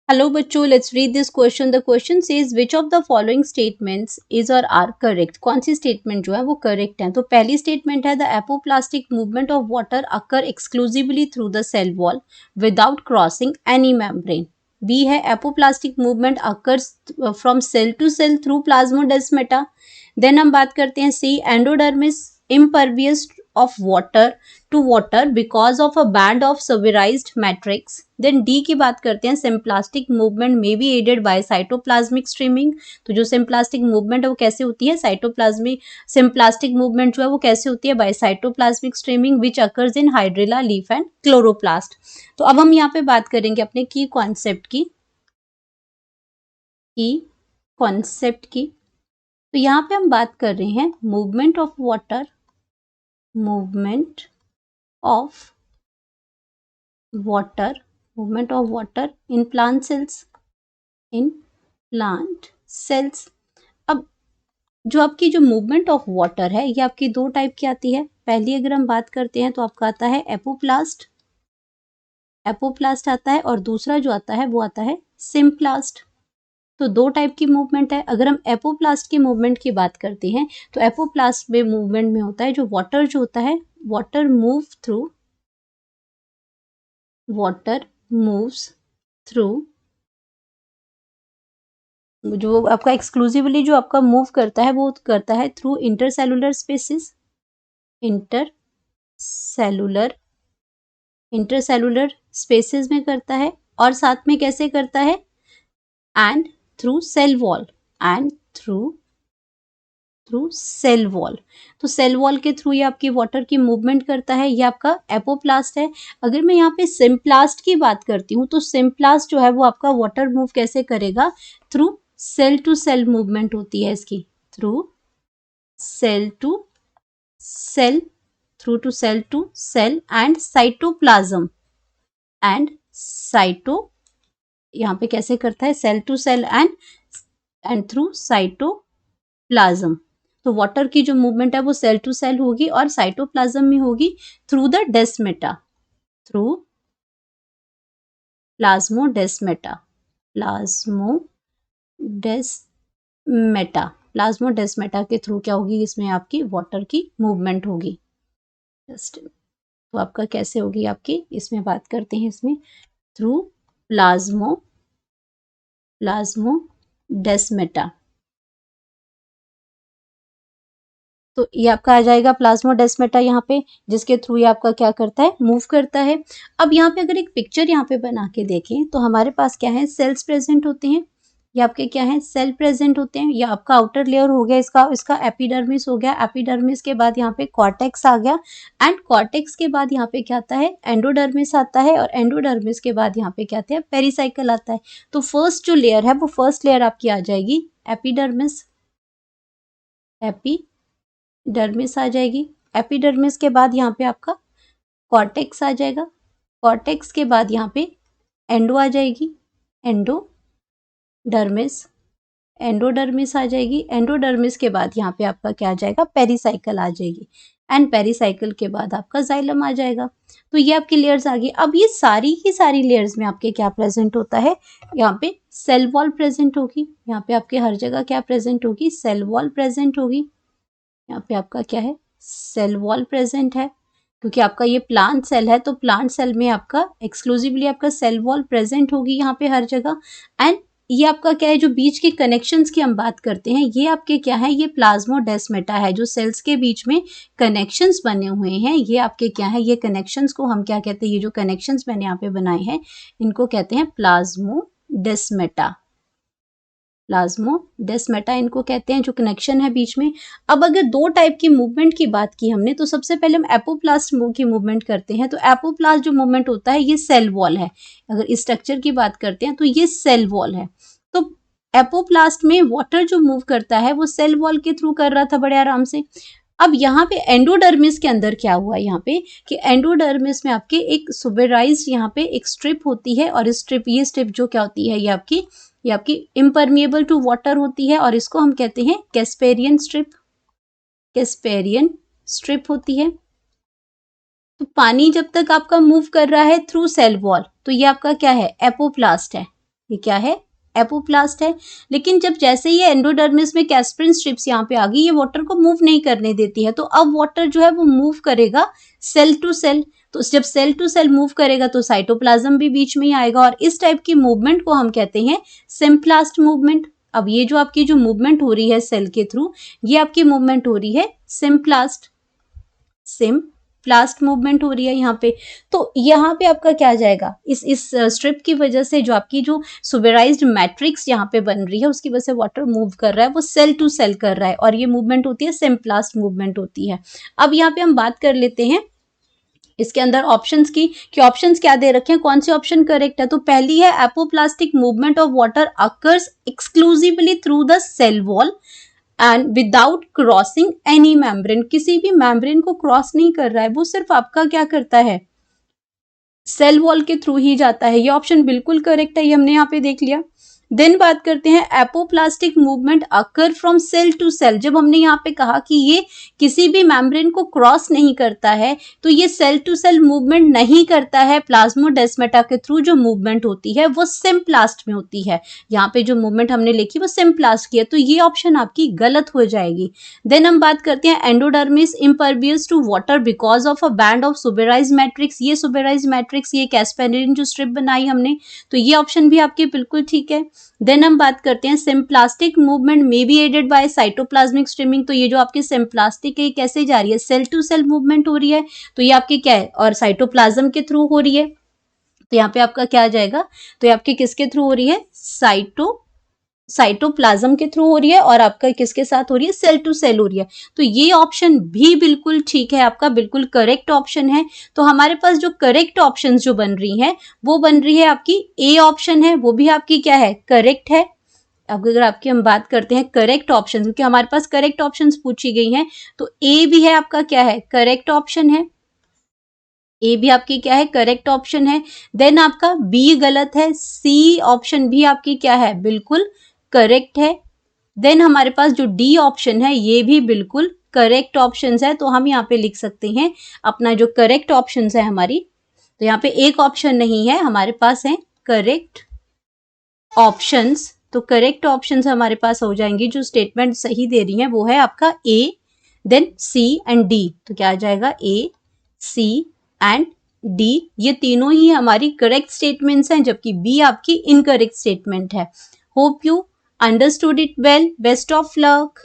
Hello बच्चों, let's read this question. The question says which of the following statements is और are correct. कौन सी statement जो है वो करेक्ट है। तो पहली स्टेटमेंट है the apoplastic movement of water occur exclusively through the cell wall without crossing any membrane. B है apoplastic movement occurs from cell to cell through plasmodesmata. Then हम बात करते हैं C endodermis impervious of water to water because of a band of severized matrix. Then D की बात करते हैं symplastic movement may be aided by cytoplasmic streaming. तो जो symplastic movement है वो कैसे होती है, symplastic movement जो है वो कैसे होती है, by cytoplasmic streaming which occurs in hydrilla, leaf and chloroplast. तो अब हम यहाँ पे बात करेंगे अपने की कॉन्सेप्ट की। तो यहाँ पे हम बात कर रहे हैं movement of water in plant cells। अब जो आपकी जो मूवमेंट ऑफ वाटर है ये आपकी दो टाइप की आती है। पहली अगर हम बात करते हैं तो आपका आता है एपोप्लास्ट आता है, और दूसरा जो आता है वो आता है सिम्प्लास्ट। तो दो टाइप की मूवमेंट है। अगर हम एपोप्लास्ट की मूवमेंट की बात करते हैं तो एपोप्लास्ट में मूवमेंट में होता है जो होता है वाटर मूव्स थ्रू जो आपका एक्सक्लूसिवली जो आपका मूव करता है वो करता है थ्रू इंटरसेलुलर स्पेसेस में करता है, और साथ में कैसे करता है, एंड थ्रू सेल वॉल तो सेल वॉल के थ्रू ये आपकी वाटर की मूवमेंट करता है। ये आपका एपोप्लास्ट है। अगर मैं यहाँ पे सिम्प्लास्ट की बात करती हूँ तो सिम्प्लास्ट जो है वो आपका वाटर मूव कैसे करेगा, through cell to cell movement होती है इसकी, through cell to cell and cytoplasm यहाँ पे कैसे करता है, cell to cell and through cytoplasm. तो वाटर की जो मूवमेंट है वो सेल टू सेल होगी और साइटोप्लाज्म में होगी थ्रू द डेस्मेटा, थ्रू प्लाज्मोडेस्मेटा के थ्रू क्या होगी, इसमें आपकी वाटर की मूवमेंट होगी। तो आपका कैसे होगी आपकी, इसमें बात करते हैं इसमें थ्रू प्लाज्मोडेस्मेटा। तो ये आपका आ जाएगा प्लाज्मोडेस्मेटा यहाँ पे, जिसके थ्रू ये आपका क्या करता है, मूव करता है। अब यहाँ पे अगर एक पिक्चर यहाँ पे बना के देखें तो हमारे पास क्या है, सेल्स प्रेजेंट होते हैं। ये आपके क्या है, सेल प्रेजेंट होते हैं। ये आपका आउटर लेयर हो गया, इसका एपिडर्मिस हो गया। एपिडर्मिस के बाद यहाँ पे कॉर्टेक्स आ गया, एंड कॉर्टेक्स के बाद यहाँ पे क्या आता है, एंडोडर्मिस आता है, और एंडोडर्मिस के बाद यहाँ पे क्या आता है, पेरिसाइकल आता है। तो फर्स्ट जो लेयर है वो फर्स्ट लेयर आपकी आ जाएगी एपिडर्मिस आ जाएगी। एपिडर्मिस के बाद यहाँ पे आपका कॉर्टेक्स आ जाएगा। कॉर्टेक्स के बाद यहाँ पे एंडो आ जाएगी, एंडोडर्मिस आ जाएगी। एंडोडर्मिस के बाद यहाँ पे आपका क्या आ जाएगा, पेरिसाइकल आ जाएगी, एंड पेरिसाइकल के बाद आपका जाइलम आ जाएगा। तो ये आपकी लेयर्स आ गई। अब ये सारी की सारी लेयर्स में आपके क्या प्रेजेंट होता है, यहाँ पे सेल वॉल प्रेजेंट होगी। यहाँ पे आपके हर जगह क्या प्रेजेंट होगी, सेल वॉल प्रेजेंट होगी। यहाँ पे आपका क्या है, सेल वॉल प्रेजेंट है, क्योंकि आपका ये प्लांट सेल है तो प्लांट सेल में आपका एक्सक्लूसिवली आपका सेल वॉल प्रेजेंट होगी यहाँ पे हर जगह। एंड ये आपका क्या है, जो बीच के कनेक्शंस की हम बात करते हैं, ये आपके क्या है, ये प्लाज्मोडेस्मेटा है। जो सेल्स के बीच में कनेक्शंस बने हुए हैं ये आपके क्या है, ये कनेक्शंस को हम क्या कहते हैं, ये जो कनेक्शंस मैंने यहाँ पे बनाए हैं इनको कहते हैं प्लाज्मोडेस्मेटा इनको कहते हैं, जो कनेक्शन है बीच में। अब अगर दो टाइप की मूवमेंट की बात की हमने, तो सबसे पहले हम एपोप्लास्ट की मूवमेंट करते हैं। तो एपोप्लास्ट जो मूवमेंट होता है ये सेल वॉल है। अगर इस स्ट्रक्चर की बात करते हैं तो ये सेल वॉल है। तो एपोप्लास्ट में वाटर जो मूव करता है वो सेल वॉल के थ्रू कर रहा था बड़े आराम से। अब यहाँ पे एंडोडर्मिस के अंदर क्या हुआ, यहाँ पे कि एंडोडर्मिस में आपके एक सुबेराइज्ड यहाँ पे एक स्ट्रिप होती है, और इस ये स्ट्रिप जो क्या होती है, ये आपकी इम्परमिएबल टू वाटर होती है, और इसको हम कहते हैं कैस्पेरियन स्ट्रिप होती है। तो पानी जब तक आपका मूव कर रहा है थ्रू सेल वॉल तो ये आपका क्या है, एपोप्लास्ट है। ये क्या है, एपोप्लास्ट है। लेकिन जब जैसे ये एंडोडर्मिस में कैस्परिन स्ट्रिप्स यहाँ पे आ गई, ये वाटर को मूव नहीं करने देती है, तो अब वाटर जो है वो मूव करेगा सेल टू सेल। तो जब सेल टू सेल मूव करेगा तो साइटोप्लाज्म भी बीच में ही आएगा, और इस टाइप की मूवमेंट को हम कहते हैं सिम्प्लास्ट मूवमेंट। अब ये जो आपकी जो मूवमेंट हो रही है सेल के थ्रू, ये आपकी मूवमेंट हो रही है सिम्प्लास्ट मूवमेंट हो रही है यहाँ पे। तो यहाँ पे आपका क्या जाएगा, इस स्ट्रिप की वजह से जो आपकी जो सुबेराइज्ड मैट्रिक्स यहाँ पे बन रही है, उसकी वजह से वाटर मूव कर रहा है, वो सेल टू सेल कर रहा है, और ये मूवमेंट होती है सिम्प्लास्ट मूवमेंट होती है। अब यहाँ पे हम बात कर लेते हैं इसके अंदर ऑप्शंस की, कि ऑप्शंस क्या दे रखे हैं, कौन सी ऑप्शन करेक्ट है। तो पहली है apoplastic movement of water occurs exclusively through the cell wall and without crossing any membrane. किसी भी मेम्ब्रेन को क्रॉस नहीं कर रहा है, वो सिर्फ आपका क्या करता है, सेल वॉल के थ्रू ही जाता है। ये ऑप्शन बिल्कुल करेक्ट है, ये हमने यहाँ पे देख लिया। देन बात करते हैं apoplastic movement occur from cell to cell. जब हमने यहाँ पे कहा कि ये किसी भी मेम्ब्रेन को क्रॉस नहीं करता है, तो ये सेल टू सेल मूवमेंट नहीं करता है। प्लाज्मोडेस्माटा के थ्रू जो मूवमेंट होती है वो सिम्प्लास्ट में होती है। यहाँ पे जो मूवमेंट हमने लिखी वो सिम्प्लास्ट की है, तो ये ऑप्शन आपकी गलत हो जाएगी। देन हम बात करते हैं endodermis impervious to water because of a band of suberise matrix. ये सुबेराइज मैट्रिक्स, ये कैस्पेरिन जो स्ट्रिप बनाई हमने, तो ये ऑप्शन भी आपकी बिल्कुल ठीक है। देन हम बात करते हैं symplastic movement may be aided by cytoplasmic streaming. तो ये जो आपकी सिम्प्लास्टिक है, कैसे जा रही है, सेल टू सेल मूवमेंट हो रही है, तो ये आपकी क्या है, और साइटोप्लाज्म के थ्रू हो रही है। तो यहाँ पे आपका क्या आ जाएगा, तो ये आपके किसके थ्रू हो रही है, साइटोप्लाज्म के थ्रू हो रही है, और आपका किसके साथ हो रही है, सेल टू सेल हो रही है। तो ये ऑप्शन भी बिल्कुल ठीक है, आपका बिल्कुल करेक्ट ऑप्शन है। तो हमारे पास जो करेक्ट ऑप्शंस जो बन रही हैं, वो बन रही है आपकी ए ऑप्शन है, वो भी आपकी क्या है, करेक्ट है। अब अगर आपकी हम बात करते हैं करेक्ट ऑप्शन, क्योंकि हमारे पास करेक्ट ऑप्शंस पूछी गई हैं, तो ए भी है आपका क्या है, करेक्ट ऑप्शन है। ए भी आपकी क्या है, करेक्ट ऑप्शन है। देन आपका बी गलत है, सी ऑप्शन भी आपकी क्या है, बिल्कुल करेक्ट है। देन हमारे पास जो डी ऑप्शन है, ये भी बिल्कुल करेक्ट ऑप्शन है। तो हम यहाँ पे लिख सकते हैं अपना जो करेक्ट ऑप्शन है हमारी, तो यहाँ पे एक ऑप्शन नहीं है, हमारे पास है करेक्ट ऑप्शंस। तो करेक्ट ऑप्शंस हमारे पास हो जाएंगी, जो स्टेटमेंट सही दे रही है वो है आपका ए, देन सी एंड डी। तो क्या आ जाएगा, ए, सी एंड डी, ये तीनों ही हमारी करेक्ट स्टेटमेंट्स हैं, जबकि बी आपकी इनकरेक्ट स्टेटमेंट है। Hope you understood it well. Best of luck.